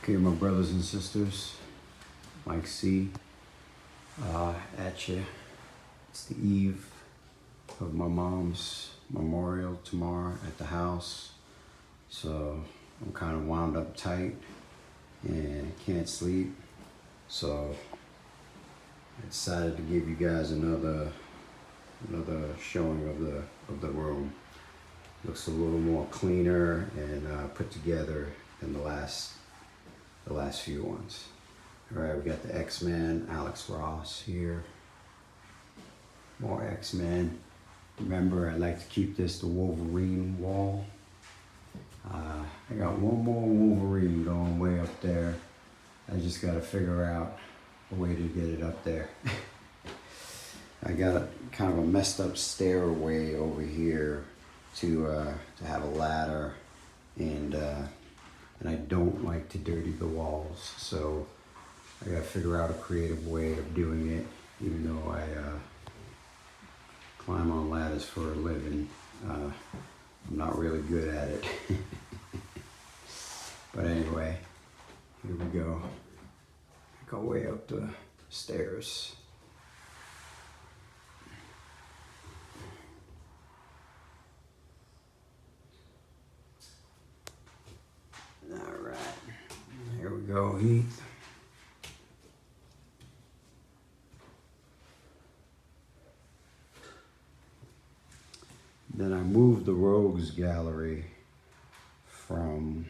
Okay, my brothers and sisters, Mike C. At you. It's the eve of my mom's memorial tomorrow at the house. So I'm kind of wound up tight and can't sleep. So I decided to give you guys another showing of the room. Looks a little more cleaner and put together than the last few ones. All right, we got the X-Men, Alex Ross here. More X-Men. Remember, I like to keep this the Wolverine wall. I got one more Wolverine going way up there. I just got to figure out a way to get it up there. I got kind of a messed up stairway over here to have a ladder, and I don't like to dirty the walls, so I gotta figure out a creative way of doing it, even though I climb on ladders for a living. I'm not really good at it. But anyway, here we go. Go way up the stairs. All right, here we go, Heath. Then I moved the Rogues Gallery from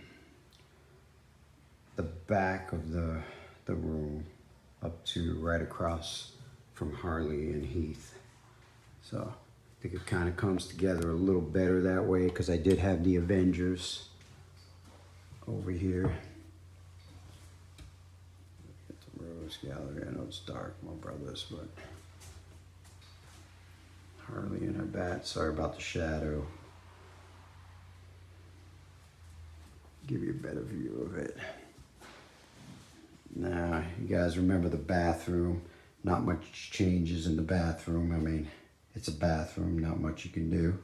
the back of the room up to right across from Harley and Heath. So I think it kind of comes together a little better that way, because I did have the Avengers over here. Get the Rose Gallery. I know it's dark, my brothers, but Harley and her bat. Sorry about the shadow. Give you a better view of it. Now, you guys remember the bathroom. Not much changes in the bathroom. I mean, it's a bathroom, not much you can do.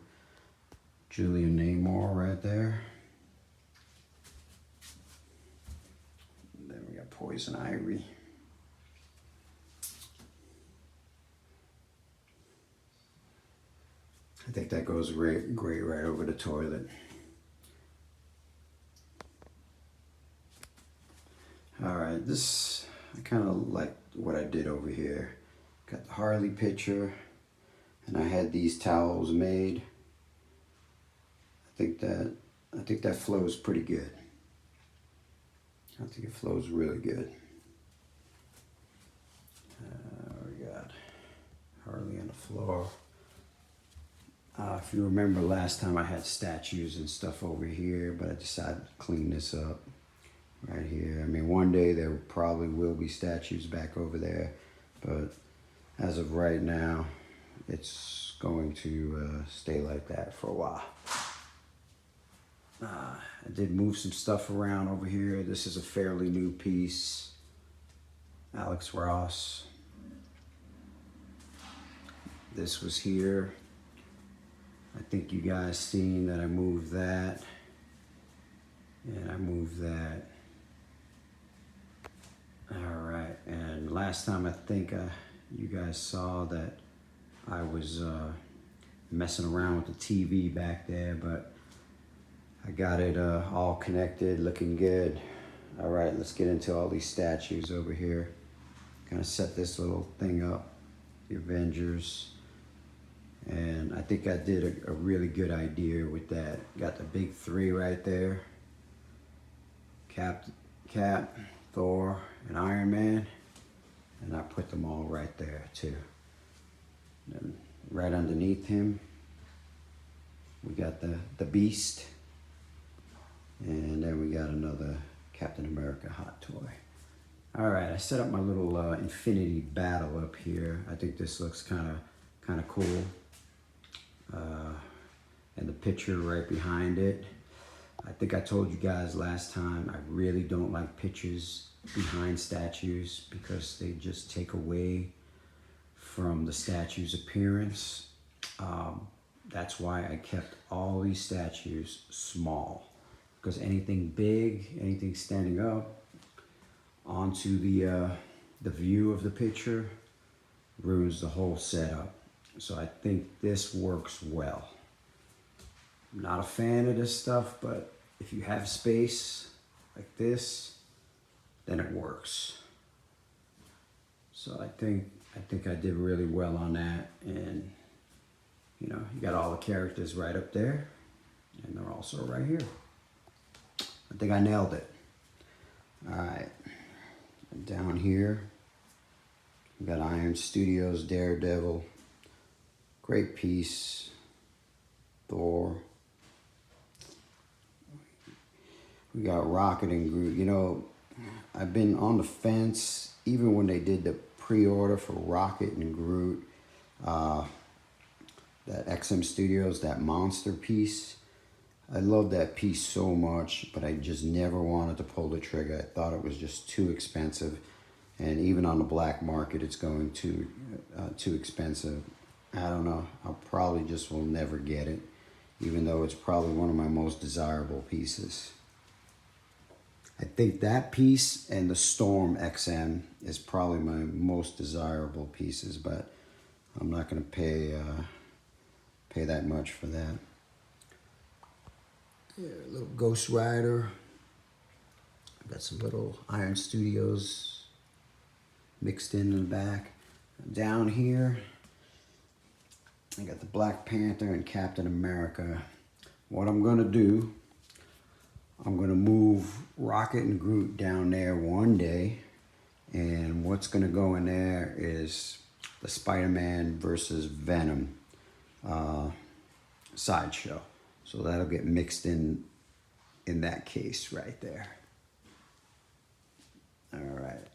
Julian Namor right there. And then we got Poison Ivy. I think that goes great right over the toilet. All right, this, I kind of like what I did over here. Got the Harley picture, and I had these towels made. I think that flows pretty good. I think it flows really good. We got Harley on the floor. If you remember last time, I had statues and stuff over here, but I decided to clean this up right here. I mean, one day there probably will be statues back over there, but as of right now, it's going to stay like that for a while. I did move some stuff around over here. This is a fairly new piece. Alex Ross. This was here. I think you guys seen that I moved that. And I moved that. All right, and last time I think you guys saw that I was messing around with the TV back there, but I got it all connected, looking good. All right, let's get into all these statues over here. Kind of set this little thing up, the Avengers. And I think I did a really good idea with that. Got the big three right there. Cap, Thor, and Iron Man. And I put them all right there too. And right underneath him, we got the Beast. And then we got another Captain America hot toy. All right, I set up my little Infinity Battle up here. I think this looks kind of cool. And the picture right behind it. I think I told you guys last time, I really don't like pictures behind statues because they just take away from the statue's appearance. That's why I kept all these statues small, because anything big, anything standing up, onto the view of the picture, ruins the whole setup. So I think this works well. I'm not a fan of this stuff, but if you have space like this, then it works. So I think I did really well on that. And you know, you got all the characters right up there, and they're also right here. I think I nailed it. All right, and down here, we got Iron Studios Daredevil. Great piece. Thor. We got Rocket and Groot. You know, I've been on the fence, even when they did the pre-order for Rocket and Groot, that XM Studios, that monster piece. I love that piece so much, but I just never wanted to pull the trigger. I thought it was just too expensive. And even on the black market, it's going too expensive. I don't know. I'll probably just will never get it, even though it's probably one of my most desirable pieces. I think that piece and the Storm XM is probably my most desirable pieces, but I'm not going to pay that much for that. Yeah, a little Ghost Rider. Got some little Iron Studios mixed in the back. Down here, I got the Black Panther and Captain America. What I'm gonna do, I'm gonna move Rocket and Groot down there one day, and what's gonna go in there is the Spider-Man versus Venom sideshow. So that'll get mixed in that case right there. All right,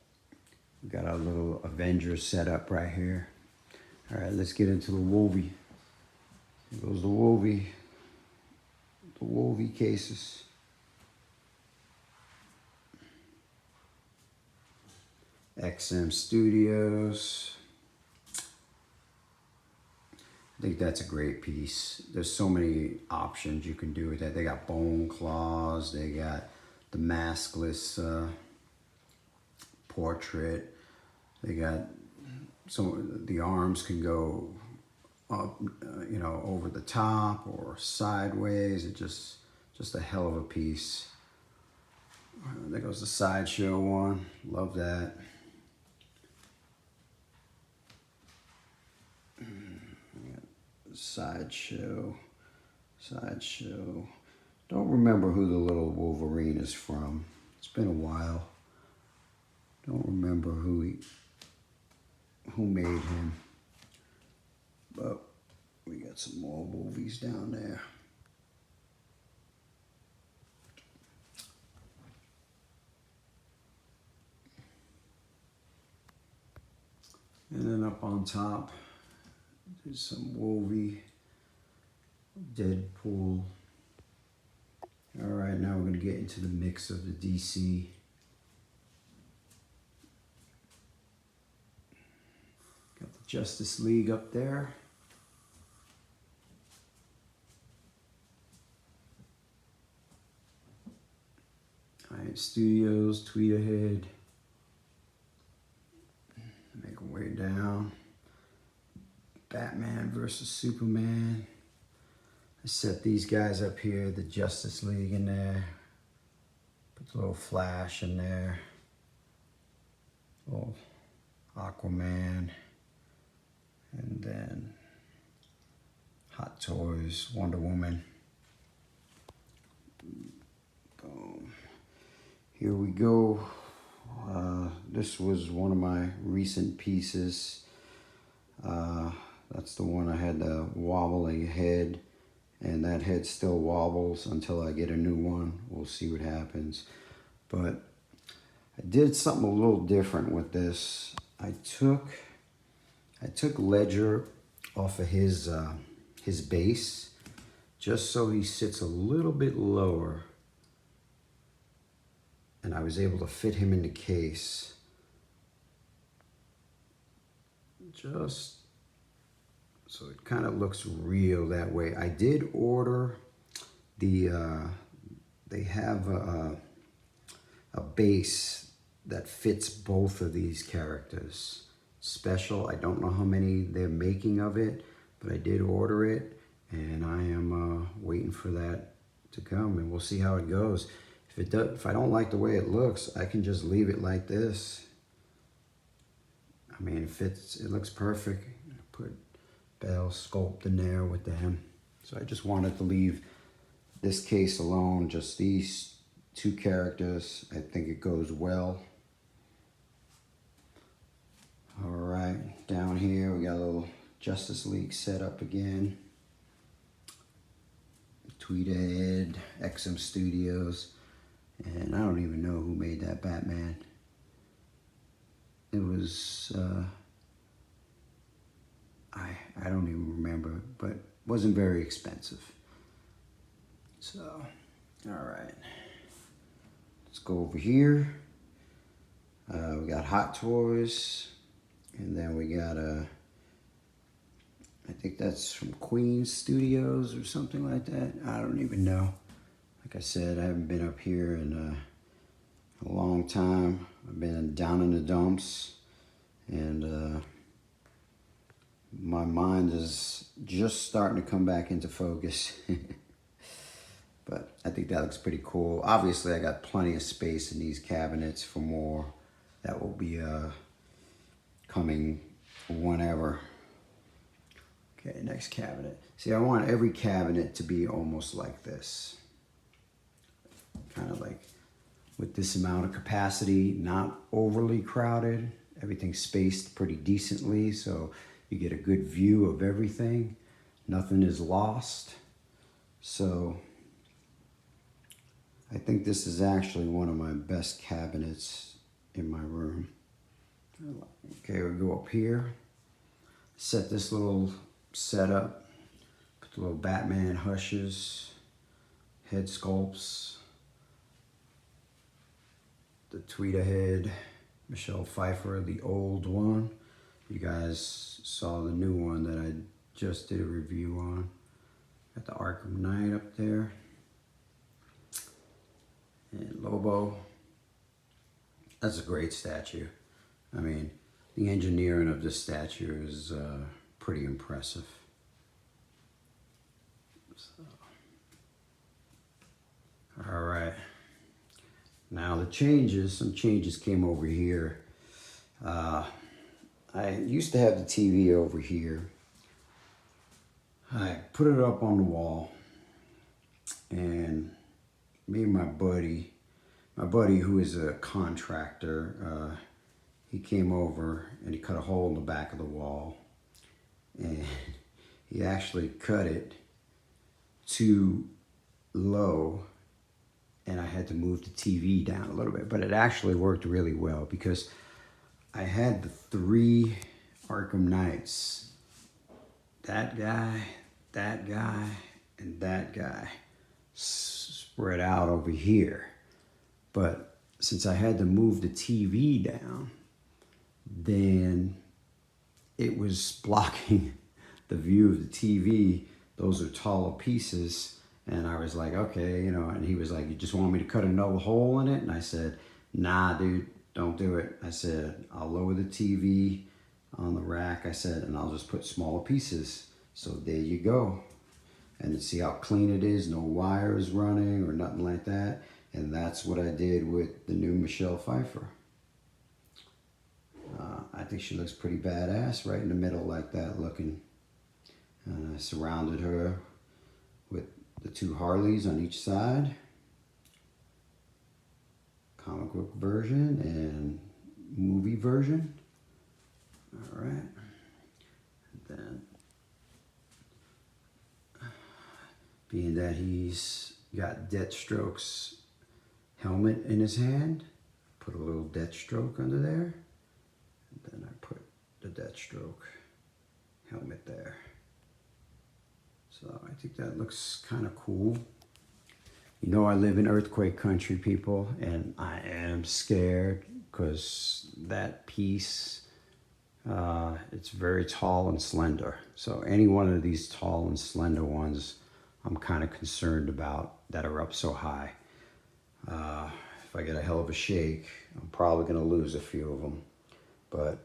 we got our little Avengers set up right here. All right, let's get into the Wolvie. Here goes the Wolvie cases. XM Studios. I think that's a great piece. There's so many options you can do with that. They got bone claws. They got the maskless portrait. They got the arms can go up, you know, over the top or sideways. It's just a hell of a piece. There goes the sideshow one. Love that. Sideshow. Don't remember who the little Wolverine is from. It's been a while. Don't remember who made him. But we got some more movies down there. And then up on top, there's some Wolvie, Deadpool. All right, now we're gonna get into the mix of the DC. Got the Justice League up there. Iron Studios, Tweeterhead. Make our way down. Batman versus Superman. I set these guys up here, the Justice League in there. Put the little Flash in there. Little Aquaman. And then Hot Toys, Wonder Woman. Boom. Here we go. This was one of my recent pieces. That's the one I had the wobbling head, and that head still wobbles until I get a new one. We'll see what happens. But I did something a little different with this. I took Ledger off of his base, just so he sits a little bit lower, and I was able to fit him in the case. Just so it kind of looks real that way. I did order they have a base that fits both of these characters. Special, I don't know how many they're making of it, but I did order it, and I am waiting for that to come, and we'll see how it goes. If I don't like the way it looks, I can just leave it like this. I mean, it fits, it looks perfect. Put Bell sculpt in there with them. So I just wanted to leave this case alone, just these two characters. I think it goes well. All right, down here we got a little Justice League setup again. Tweeted, XM Studios, and I don't even know who made that Batman. It was, I don't even remember, but it wasn't very expensive. So, all right. Let's go over here. We got Hot Toys, and then we got I think that's from Queen Studios or something like that. I don't even know. Like I said, I haven't been up here in a long time. I've been down in the dumps, and my mind is just starting to come back into focus. But I think that looks pretty cool. Obviously, I got plenty of space in these cabinets for more. That will be coming whenever. Okay, next cabinet. See, I want every cabinet to be almost like this. Kind of like with this amount of capacity, not overly crowded. Everything's spaced pretty decently, so you get a good view of everything. Nothing is lost. So I think this is actually one of my best cabinets in my room. Okay, we'll go up here. Set this little setup. Put the little Batman hushes, head sculpts, the tweeter head, Michelle Pfeiffer, the old one. You guys saw the new one that I just did a review on. Got the Arkham Knight up there. And Lobo. That's a great statue. I mean, the engineering of this statue is pretty impressive. So. All right. Now the changes, some changes came over here. I used to have the TV over here. I put it up on the wall, and me and my buddy who is a contractor, he came over and he cut a hole in the back of the wall, and he actually cut it too low, and I had to move the TV down a little bit, but it actually worked really well because I had the 3 Arkham Knights, that guy, and that guy spread out over here. But since I had to move the TV down, then it was blocking the view of the TV. Those are taller pieces. And I was like, okay, you know, and he was like, you just want me to cut another hole in it? And I said, nah, dude, don't do it. I said, I'll lower the TV on the rack. I said, and I'll just put smaller pieces. So there you go. And see how clean it is, no wires running or nothing like that. And that's what I did with the new Michelle Pfeiffer. I think she looks pretty badass right in the middle like that looking. I surrounded her with the 2 Harleys on each side. Comic book version and movie version. All right. And then, being that he's got Deathstroke's helmet in his hand, put a little Deathstroke under there. And then I put the Deathstroke helmet there. So I think that looks kind of cool. You know, I live in earthquake country, people, and I am scared because that piece, it's very tall and slender. So any one of these tall and slender ones, I'm kind of concerned about that are up so high. if I get a hell of a shake, I'm probably going to lose a few of them. But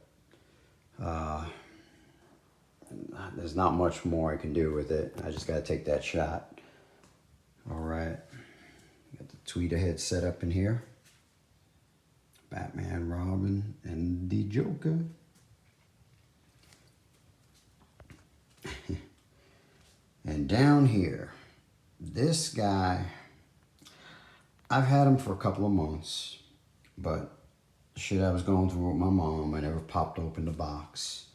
there's not much more I can do with it. I just got to take that shot. All right. Got the tweeter head set up in here. Batman, Robin, and the Joker. And down here, this guy, I've had him for a couple of months, but shit I was going through with my mom, I never popped open the box.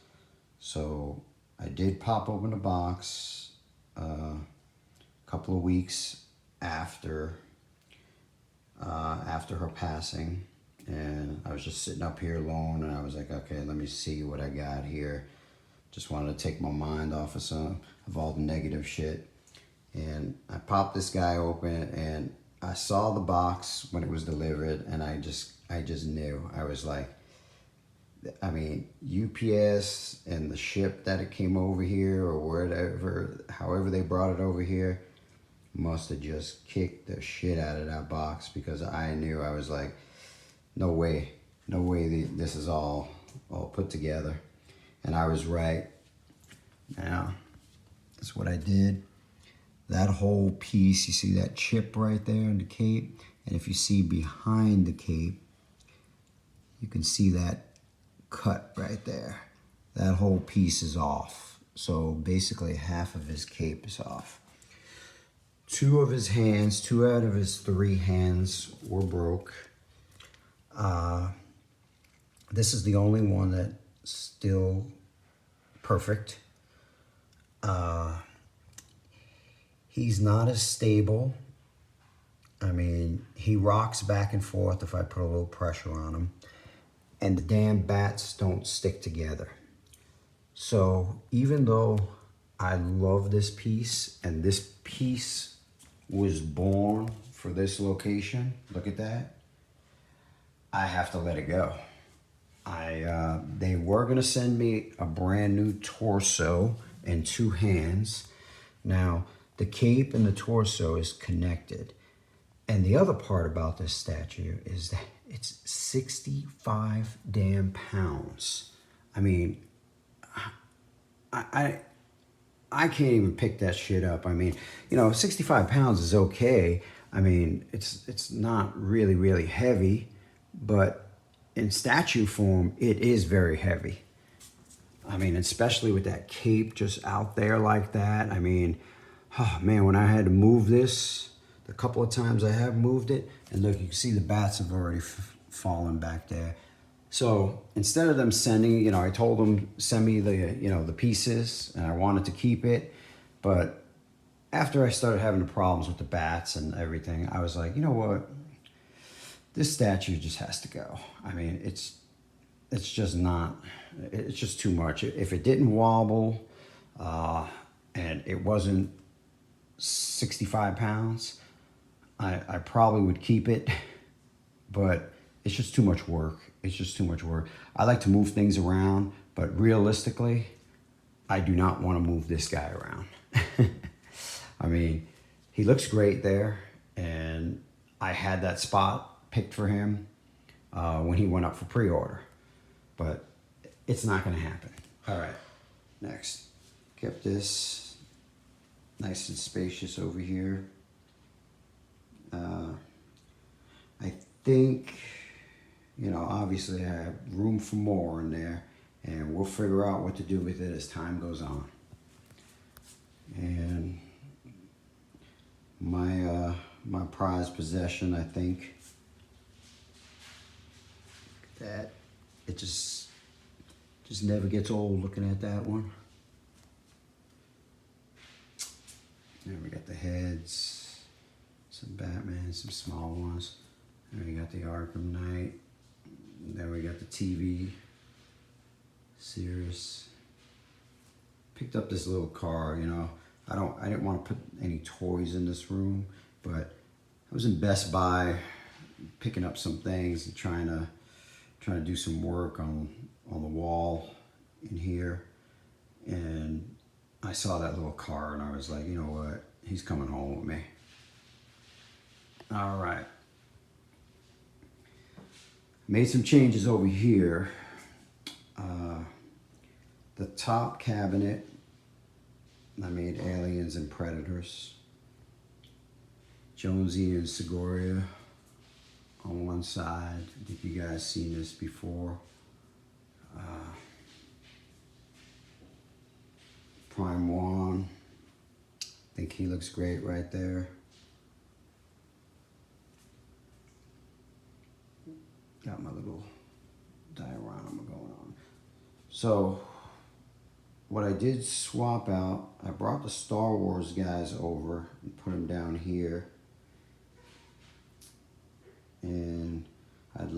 So I did pop open the box a couple of weeks after her passing, and I was just sitting up here alone, and I was like, okay, let me see what I got here. Just wanted to take my mind off of all the negative shit. And I popped this guy open, and I saw the box when it was delivered, and I just knew. I was like, I mean, UPS and the ship that it came over here, or whatever, however they brought it over here, must have just kicked the shit out of that box, because I knew. I was like, no way this is all put together. And I was right. Now, that's what I did. That whole piece, you see that chip right there in the cape? And if you see behind the cape, you can see that cut right there. That whole piece is off. So basically half of his cape is off. Two out of his 3 hands were broke. This is the only one that's still perfect. He's not as stable. I mean, he rocks back and forth if I put a little pressure on him. And the damn bats don't stick together. So even though I love this piece, and this piece was born for this location, look at that, I have to let it go. They were gonna send me a brand new torso and 2 hands. Now, the cape and the torso is connected. And the other part about this statue is that it's 65 damn pounds. I mean, I can't even pick that shit up. I mean, 65 pounds is okay. I mean, it's not really, really heavy, but in statue form, it is very heavy. I mean, especially with that cape just out there like that. I mean, oh man, when I had to move this, the couple of times I have moved it, and look, you can see the bats have already fallen back there. So instead of them sending, I told them, send me the pieces, and I wanted to keep it. But after I started having the problems with the bats and everything, I was like, you know what? This statue just has to go. I mean, it's just not, it's just too much. If it didn't wobble and it wasn't 65 pounds, I probably would keep it, but it's just too much work. It's just too much work. I like to move things around, but realistically, I do not want to move this guy around. I mean, he looks great there, and I had that spot picked for him when he went up for pre-order, but it's not going to happen. All right, next. Kept this nice and spacious over here. I think, obviously I have room for more in there, and we'll figure out what to do with it as time goes on. And my prized possession, I think, that it just never gets old looking at that one. And we got the heads, some Batman, some small ones. And we got the Arkham Knight. And then we got the TV series. Picked up this little car, I didn't want to put any toys in this room, but I was in Best Buy picking up some things and trying to do some work on the wall in here, and I saw that little car, and I was like, you know what, he's coming home with me. All right, Made some changes over here. The top cabinet, I made aliens and predators. Jonesy and Sigoria on one side. I think you guys seen this before. Prime One. I think he looks great right there. Got my little diorama going on. So what I did swap out, I brought the Star Wars guys over and put them down here. And I'd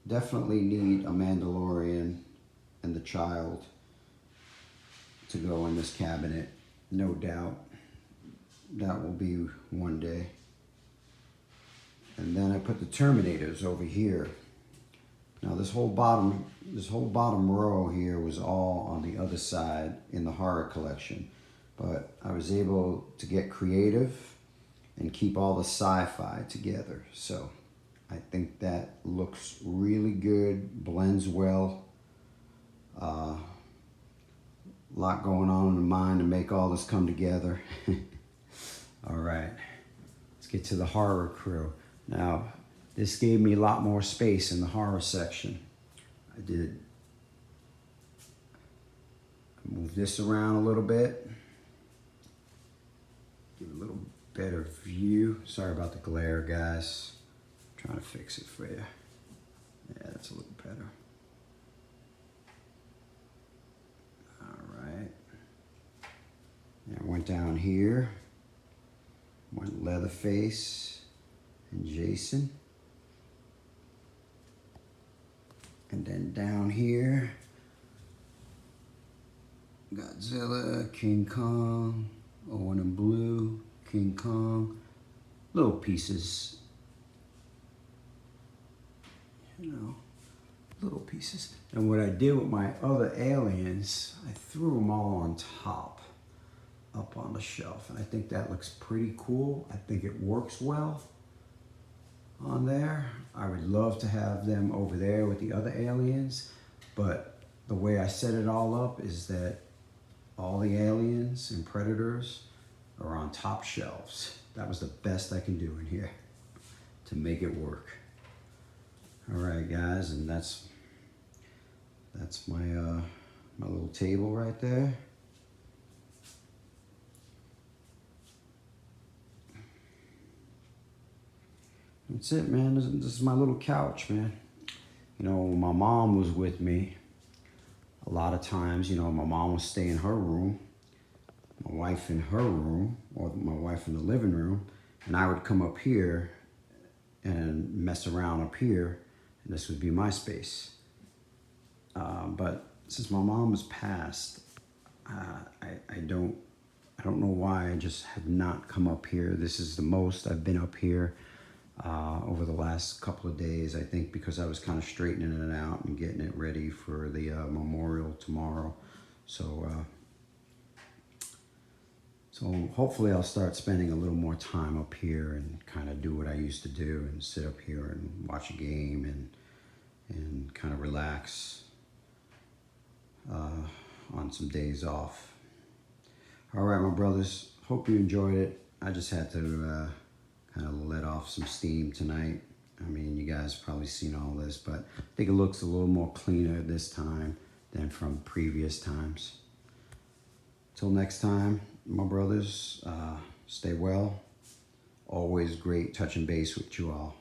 definitely need a Mandalorian and the child to go in this cabinet, no doubt. That will be one day. And then I put the Terminators over here. Now this whole bottom row here was all on the other side in the horror collection. But I was able to get creative and keep all the sci-fi together. So I think that looks really good, blends well. Lot going on in the mind to make all this come together. All right, let's get to the horror crew. Now, this gave me a lot more space in the horror section. I move this around a little bit. Give a little better view. Sorry about the glare, guys. I'm trying to fix it for you. Yeah, that's a little better. I went down here, went Leatherface and Jason. And then down here, Godzilla, King Kong, Owen and Blue, King Kong, little pieces, you know, little pieces. And what I did with my other aliens, I threw them all on top, up on the shelf. And I think that looks pretty cool. I think it works well on there. I would love to have them over there with the other aliens, but the way I set it all up is that all the aliens and predators are on top shelves. That was the best I can do in here to make it work. All right, guys, and that's my my little table right there. That's it, man. This is my little couch, man. You know, my mom was with me a lot of times. You know, my mom would stay in her room, my wife in her room, or my wife in the living room, and I would come up here and mess around up here, and this would be my space. But since my mom has passed, I don't know why I just have not come up here. This is the most I've been up here over the last couple of days. I think because I was kind of straightening it out and getting it ready for the memorial tomorrow. So hopefully I'll start spending a little more time up here and kind of do what I used to do and sit up here and watch a game and kind of relax on some days off. All right, my brothers, hope you enjoyed it. I just had to kind of let off some steam tonight. I mean, you guys have probably seen all this, but I think it looks a little more cleaner this time than from previous times. Till next time, my brothers, stay well. Always great touching base with you all.